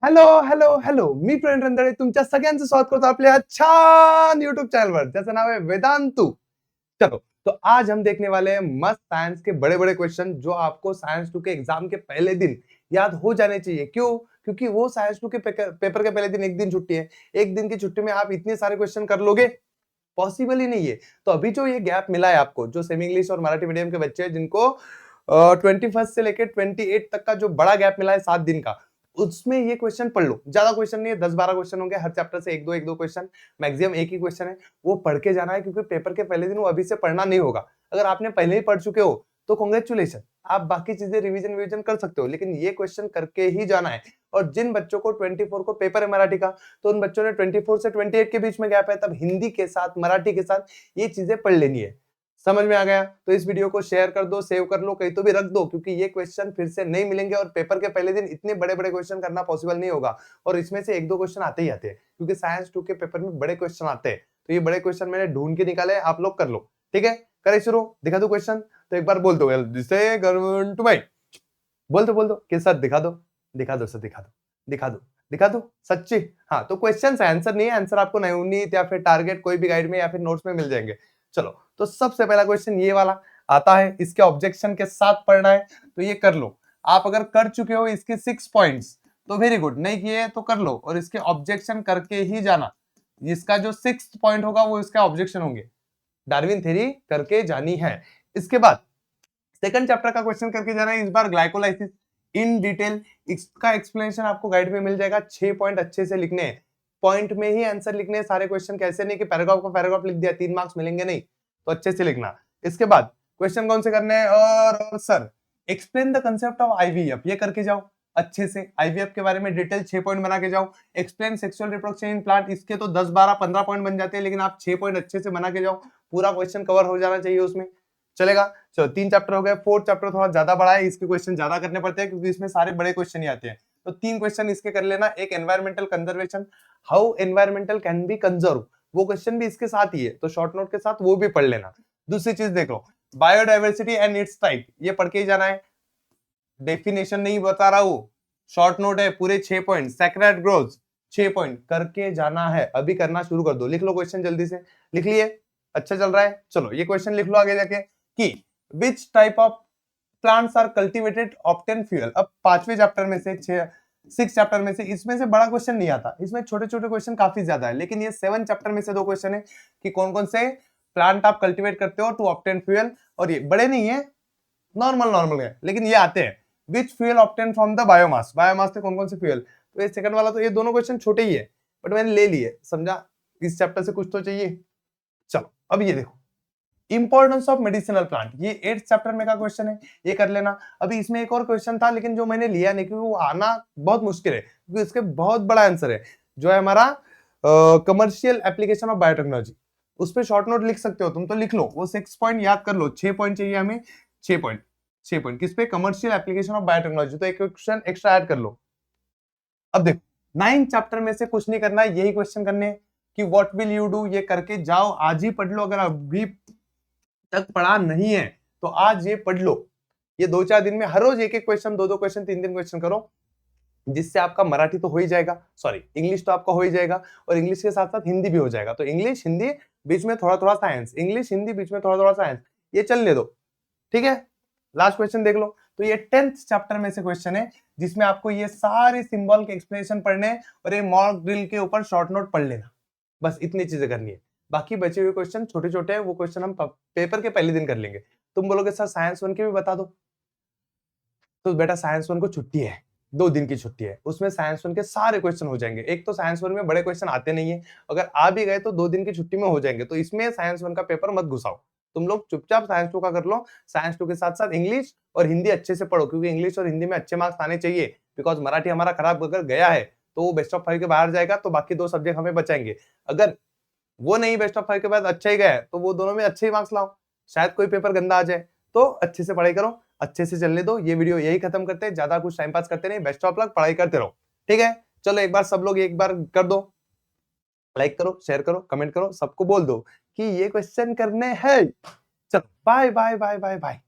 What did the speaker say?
Hello hello hello मी प्रवीण रंधळे तुमच्या सगळ्यांचं स्वागत करतो आपल्या छान यूट्यूब चैनल पर ज्याचं नाम है वेदांतु। चलो तो आज हम देखने वाले हैं मस्त साइंस के बड़े बड़े क्वेश्चन जो आपको साइंस 2 के एग्जाम के पहले दिन याद हो जाने चाहिए। क्यों? क्योंकि वो साइंस 2 के पेपर के पहले दिन एक दिन छुट्टी है। एक दिन की छुट्टी में आप इतने सारे क्वेश्चन कर लोगे? पॉसिबल ही नहीं है। तो अभी जो ये गैप मिला है आपको, जो सेमी इंग्लिश और मराठी मीडियम के बच्चे हैं जिनको 21 से लेकर 28 तक का जो बड़ा गैप मिला है 7 दिन का, उसमें ये क्वेश्चन पढ़ लो। ज्यादा क्वेश्चन नहीं है, 10-12 क्वेश्चन होंगे हर चैप्टर से, एक दो क्वेश्चन, मैक्सिमम एक ही क्वेश्चन है। वो पढ़ के जाना है क्योंकि पेपर के पहले दिन वो अभी से पढ़ना नहीं होगा। अगर आपने पहले ही पढ़ चुके हो तो कांग्रेचुलेशन, आप बाकी चीजें रिवीजन कर सकते हो, लेकिन ये क्वेश्चन करके ही जाना है। और जिन बच्चों को 24 को पेपर है मराठी का, तो उन बच्चों ने 24 से 28 के बीच में गैप है, तब हिंदी के साथ मराठी के साथ ये चीजें पढ़ लेनी है। समझ में आ गया? तो इस वीडियो को शेयर कर दो, सेव कर लो, कहीं तो भी रख दो, क्योंकि ये क्वेश्चन फिर से नहीं मिलेंगे और पेपर के पहले दिन इतने बड़े-बड़े क्वेश्चन करना पॉसिबल नहीं होगा। और इसमें से 1-2 क्वेश्चन आते ही आते हैं, क्योंकि साइंस 2 के पेपर में बड़े क्वेश्चन आते हैं। तो ये बड़े क्वेश्चन मैंने ढूंढ के निकाले, आप लोग कर लो। ठीक है? करें शुरू? दिखा दो क्वेश्चन? तो एक बार बोल दो, जैसे गवर्नमेंट टू माई, बोल दो के साथ दिखा दो, दिखा दो सर, दिखा दो, दिखा दो, दिखा दो सच्ची। हाँ, तो क्वेश्चन है, आंसर नहीं है। आंसर आपको नवनीत या फिर टारगेट कोई भी गाइड में या फिर नोट्स में मिल जाएंगे। चलो, तो सबसे पहला क्वेश्चन ये वाला आता है, इसके ऑब्जेक्शन के साथ पढ़ना है, तो ये कर लो। आप अगर कर चुके हो इसके 6 पॉइंट्स तो वेरी गुड, नहीं किए तो कर लो और इसके ऑब्जेक्शन करके ही जाना। इसका जो 6th पॉइंट होगा वो इसका ऑब्जेक्शन होंगे। डार्विन थ्योरी करके जानी है। इसके बाद सेकंड चैप्टर का क्वेश्चन करके जाना है, इस बार ग्लाइकोलाइसिस इन डिटेल। इसका एक्सप्लेनेशन आपको गाइड में मिल जाएगा। 6 पॉइंट अच्छे से लिखने हैं, पॉइंट में ही आंसर लिखने हैं सारे क्वेश्चन। कैसे नहीं कि पैराग्राफ का पैराग्राफ लिख दिया 3 मार्क्स मिलेंगे, नहीं, तो अच्छे से लिखना। इसके बाद क्वेश्चन कौन से करने हैं? और sir explain the concept of IVF, ये करके जाओ अच्छे से। आईवीएफ के बारे में डिटेल 6 पॉइंट बना के जाओ। Explain sexual reproduction in plant, इसके तो 10 12 15 पॉइंट बन जाते हैं, लेकिन आप 6 पॉइंट अच्छे से बना के जाओ। पूरा क्वेश्चन कवर हो जाना चाहिए उसमें, चलेगा। चलो 3 चैप्टर हो गए। 4th चैप्टर थोड़ा ज्यादा बड़ा है, इसके क्वेश्चन ज्यादा करने पड़ते हैं क्योंकि इसमें सारे बड़े क्वेश्चन ही आते हैं। तो 3 क्वेश्चन इसके कर लेना। एक environmental conservation, how environmental can be conserve, वो क्वेश्चन भी इसके साथ ही है, तो शॉर्ट नोट के साथ वो भी पढ़ लेना। दूसरी चीज देख लो, बायोडाइवर्सिटी एंड इट्स टाइप, ये पढ़ के ही जाना है। डेफिनेशन नहीं बता रहा हूं, शॉर्ट नोट है, पूरे 6 पॉइंट। सैक्रेड ग्रोथ 6 पॉइंट करके जाना है, अभी करना शुरू कर दो। लिख लो क्वेश्चन जल्दी से, लिख लिए? अच्छा चल रहा है, चलो ये क्वेश्चन लिख लो आगे जाके कि which type of plants are cultivated obtain fuel. अब 5वें चैप्टर में से 6 चैप्टर में से इसमें से बड़ा क्वेश्चन नहीं आता, इसमें छोटे छोटे क्वेश्चन काफी ज्यादा है, लेकिन ये 7 चैप्टर में से 2 क्वेश्चन है कि कौन कौन से प्लांट आप कल्टिवेट करते हो टू ऑब्टेन फ्यूल। और ये बड़े नहीं है, नॉर्मल है, लेकिन ये आते हैं। Which fuel obtain from the biomass, biomass से कौन कौन से फ्यूल। तो ये सेकंड वाला, तो ये दोनों क्वेश्चन छोटे ही है, बट मैंने ले लिए, समझा? इस चैप्टर से कुछ तो चाहिए। चलो अब ये देखो, इंपॉर्टेंस ऑफ मेडिसिनल प्लांट, ये 8th चैप्टर में का क्वेश्चन है, ये कर लेना। अभी इसमें एक और क्वेश्चन था, लेकिन जो मैंने लिया नहीं क्योंकि वो आना बहुत मुश्किल है, क्योंकि इसके बहुत बड़ा आंसर है, जो है हमारा कमर्शियल एप्लीकेशन ऑफ बायोटेक्नोलॉजी। उस पर शॉर्ट नोट लिख सकते हो तुम, तो लिख लो। वो 6 पॉइंट याद कर लो, 6 पॉइंट चाहिए हमें। 6 पॉइंट किस पे? कमर्शियल एप्लीकेशन ऑफ बायोटेक्नोलॉजी, तो एक क्वेश्चन एक्स्ट्रा ऐड कर लो। अब देखो 9th चैप्टर में से कुछ नहीं करना है, यही क्वेश्चन करने हैं कि व्हाट विल यू डू, ये करके जाओ। आज ही पढ़ लो, अगर अभी तक पढ़ा नहीं है तो आज ये पढ़ लो। ये 2-4 दिन में हर रोज एक क्वेश्चन, 2 क्वेश्चन, 3 क्वेश्चन करो, जिससे आपका मराठी तो हो ही जाएगा, सॉरी इंग्लिश तो आपका हो ही जाएगा, और इंग्लिश के साथ साथ हिंदी भी हो जाएगा। तो इंग्लिश हिंदी बीच में थोड़ा थोड़ा साइंस, इंग्लिश हिंदी बीच में थोड़ा थोड़ा साइंस, ये चल ले दो। ठीक है, लास्ट क्वेश्चन देख लो। तो ये 10th चैप्टर में से क्वेश्चन है, जिसमें आपको ये सारे सिंबल के एक्सप्लेनेशन पढ़ने हैं और ये मॉक ड्रिल के ऊपर शॉर्ट नोट पढ़ लेना। बस इतनी चीजें करनी है। बाकी बचे हुए क्वेश्चन छोटे छोटे हैं, वो क्वेश्चन हम पेपर के पहले दिन कर लेंगे। तुम बोलोगे सर साइंस 1 के भी बता दो, तो बेटा साइंस 1 को छुट्टी है, 2 दिन की छुट्टी है, उसमें साइंस 1 के सारे क्वेश्चन हो जाएंगे। एक तो साइंस 1 में बड़े क्वेश्चन आते नहीं है, अगर आ भी गए तो 2 दिन की छुट्टी में हो जाएंगे, तो इसमें साइंस 1 का पेपर मत घुसाओ। तुम लोग चुपचाप साइंस 2 का कर लो। साइंस 2 के साथ साथ इंग्लिश और हिंदी अच्छे से पढ़ो, क्योंकि इंग्लिश और हिंदी में अच्छे मार्क्स आने चाहिए। बिकॉज मराठी हमारा खराब अगर गया है तो वो बेस्ट ऑफ 5 के बाहर जाएगा, तो बाकी 2 सब्जेक्ट हमें बचाएंगे। अगर वो नहीं बेस्ट ऑफ 5 के बाद अच्छा ही गया है, तो वो दोनों में अच्छे ही मार्क्स लाओ, शायद कोई पेपर गंदा आ जाए। तो अच्छे से पढ़ाई करो, अच्छे से चलने दो। ये वीडियो यही खत्म करते हैं, ज्यादा कुछ टाइम पास करते नहीं। बेस्ट ऑफ लक, पढ़ाई करते रहो। ठीक है, चलो एक बार सब लोग एक बार कर दो, लाइक करो, शेयर करो, कमेंट करो, सबको बोल दो कि ये क्वेश्चन करने हैं। चलो bye bye bye bye bye.